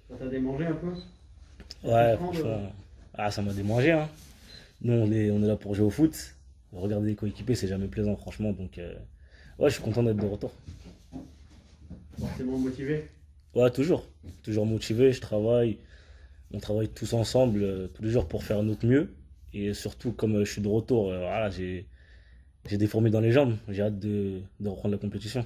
Ça t'a démangé un peu? C'est Ouais, frustrant de. franchement, ça m'a démangé, hein. Nous, on est là pour jouer au foot. Regarder les coéquipiers, c'est jamais plaisant, franchement. Donc, ouais, je suis content d'être de retour. Forcément motivé. Ouais, toujours. Toujours motivé, je travaille. On travaille tous ensemble, tous les jours pour faire notre mieux. Et surtout, comme je suis de retour, voilà, j'ai des fourmis dans les jambes. J'ai hâte de reprendre la compétition.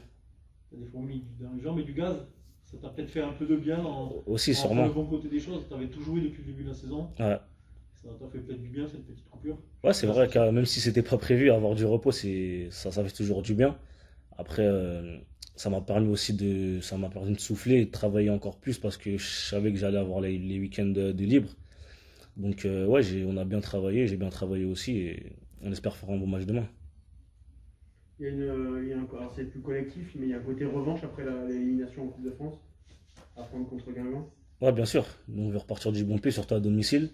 T'as des fourmis dans les jambes et du gaz. Ça t'a peut-être fait un peu de bien Aussi, en reprenant sûrement. le bon côté des choses. T'avais tout joué depuis le début de la saison. Ouais. Ça t'a fait peut-être du bien cette petite coupure. Ouais, c'est Là, vrai c'est que ça. même si c'était pas prévu, avoir du repos, ça fait toujours du bien. Après, ça m'a permis de souffler et de travailler encore plus parce que je savais que j'allais avoir les week-ends de libre. Donc, ouais, on a bien travaillé, j'ai bien travaillé aussi et on espère faire un bon match demain. Alors c'est plus collectif, mais il y a un côté revanche après l'élimination en Coupe de France à prendre contre Guingamp. Ouais, bien sûr. Nous, on veut repartir du bon pied, surtout à domicile.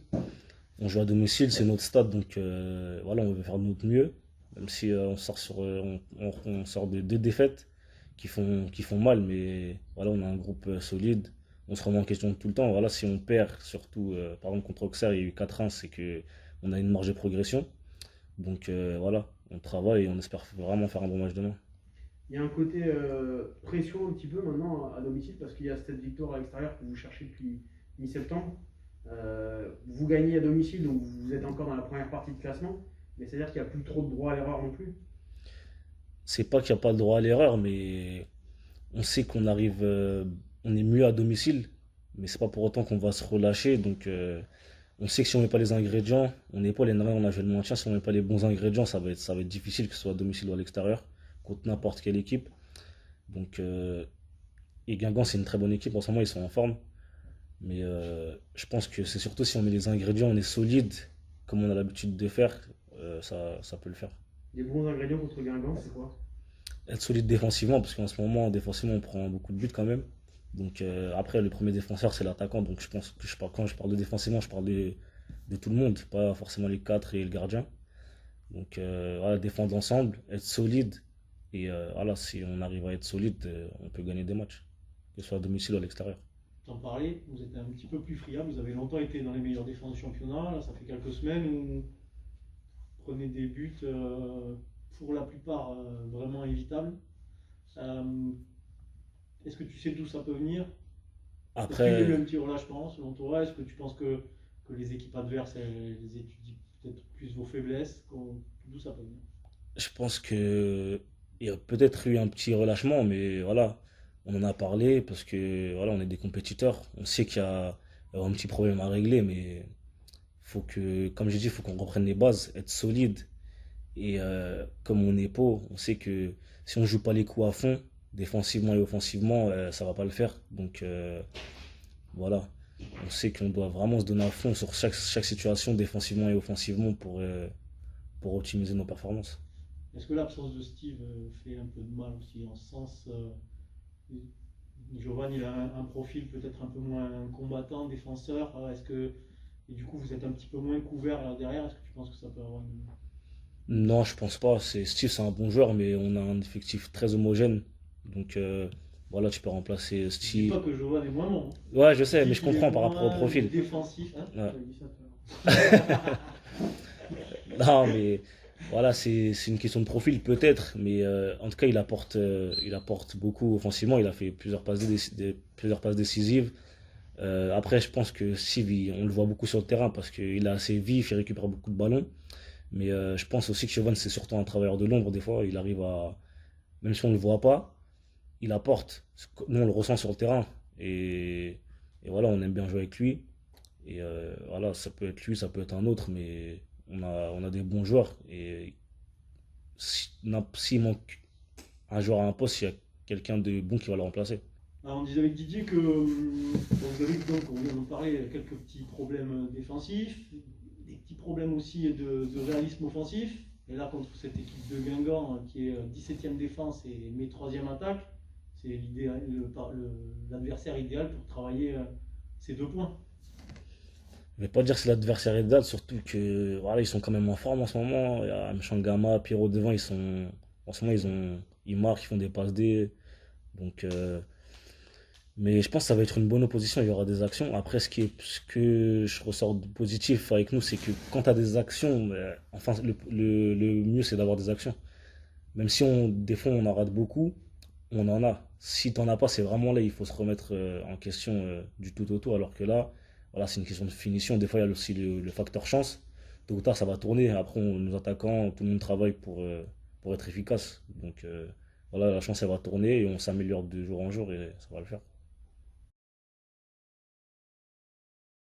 On joue à domicile, c'est notre stade, donc voilà, on veut faire de notre mieux. Même si on sort de deux défaites qui font mal, mais voilà, on a un groupe solide. On se remet en question tout le temps. Voilà, si on perd, surtout par exemple contre Auxerre, il y a eu 4-1, c'est que on a une marge de progression. Donc voilà, on travaille et on espère vraiment faire un bon match demain. Il y a un côté pression un petit peu maintenant à domicile parce qu'il y a cette victoire à l'extérieur que vous cherchez depuis mi-septembre. Vous gagnez à domicile, donc vous êtes encore dans la première partie de classement, mais c'est-à-dire qu'il n'y a plus trop de droit à l'erreur non plus. C'est pas qu'il n'y a pas le droit à l'erreur, mais on sait on est mieux à domicile, mais c'est pas pour autant qu'on va se relâcher. Donc, on sait que si on met pas les ingrédients, on n'est pas les nains, on a joué le maintien. Si on met pas les bons ingrédients, ça va être difficile que ce soit à domicile ou à l'extérieur, contre n'importe quelle équipe. Donc, et Guingamp, c'est une très bonne équipe. En ce moment, ils sont en forme. Mais je pense que c'est surtout si on met les ingrédients, on est solide, comme on a l'habitude de faire, ça peut le faire. Les bons ingrédients contre Guingamp, c'est quoi? Être solide défensivement, parce qu'en ce moment, défensivement, on prend beaucoup de buts quand même. Donc après, le premier défenseur, c'est l'attaquant. Donc je pense que quand je parle de défensivement, je parle de tout le monde, pas forcément les quatre et le gardien. Donc voilà, défendre ensemble, être solide. Et voilà, si on arrive à être solide, on peut gagner des matchs, que ce soit à domicile ou à l'extérieur. T'en parlais, vous êtes un petit peu plus friable, vous avez longtemps été dans les meilleures défenses du championnat, là ça fait quelques semaines où vous prenez des buts pour la plupart vraiment évitables. Euh, Est-ce que tu sais d'où ça peut venir? Est-ce qu'il y a eu Après, un petit relâchement selon toi? Est-ce que tu penses que les équipes adverses elles étudient peut-être plus vos faiblesses? D'où ça peut venir? je pense que il y a peut-être eu un petit relâchement, mais voilà, on en a parlé parce que voilà, on est des compétiteurs. On sait qu'il y a un petit problème à régler, mais comme j'ai dit, il faut qu'on reprenne les bases, être solide. Et comme on est pauvre, on sait que si on joue pas les coups à fond, défensivement et offensivement, ça va pas le faire. Donc voilà, on sait qu'on doit vraiment se donner à fond sur chaque situation, défensivement et offensivement, pour optimiser nos performances. Est-ce que l'absence de Steve fait un peu de mal aussi en ce sens Giovanni il a un profil peut-être un peu moins combattant, défenseur. Est-ce que et du coup vous êtes un petit peu moins couvert là derrière? Est-ce que tu penses que ça peut avoir une Non, petite. je pense pas. Steve, c'est un bon joueur, mais on a un effectif très homogène. Donc voilà, tu peux remplacer Je dis pas Steve. que Giovanni est moins bon, hein. Ouais, je Je sais, mais dis je qu'il est comprends par rapport au moins profil. défensif. Hein, Ouais. tu as dit ça tout à l'heure. Non, mais voilà, c'est une question de profil peut-être, mais en tout cas, il apporte beaucoup offensivement. Il a fait plusieurs passes décisives. Après, je pense que Steve, on le voit beaucoup sur le terrain parce qu'il est assez vif, il récupère beaucoup de ballons. Mais je pense aussi que Chauvin, c'est surtout un travailleur de l'ombre. Des fois, il arrive même si on ne le voit pas, il apporte. Nous, on le ressent sur le terrain. Et voilà, on aime bien jouer avec lui. Et voilà, ça peut être lui, ça peut être un autre, mais on a des bons joueurs. Et s'il manque un joueur à un poste, il y a quelqu'un de bon qui va le remplacer. Alors, on disait avec Didier que bon, vous avez donc, on vient d'en parler, quelques petits problèmes défensifs, des petits problèmes aussi de réalisme offensif. Et là, contre cette équipe de Guingamp qui est 17e défense et met 3e attaque, c'est l'adversaire idéal pour travailler ces 2 points. Je vais pas dire que c'est l'adversaire idéal, surtout que voilà, ils sont quand même en forme en ce moment. Il y a Mchangama, Pierrot devant, en ce moment ils marquent, ils font des passes D. Donc Mais je pense que ça va être une bonne opposition, il y aura des actions. Après, ce que je ressors de positif avec nous, c'est que quand tu as des actions, enfin, le mieux c'est d'avoir des actions. Même si des fois on en rate beaucoup, on en a. Si t'en as pas, c'est vraiment là, il faut se remettre en question du tout au tout. Alors que là, voilà, c'est une question de finition. Des fois, il y a aussi le facteur chance. Tôt ou tard, ça va tourner. Après, nos attaquants, tout le monde travaille pour être efficace. Donc voilà, la chance, elle va tourner et on s'améliore de jour en jour et ça va le faire.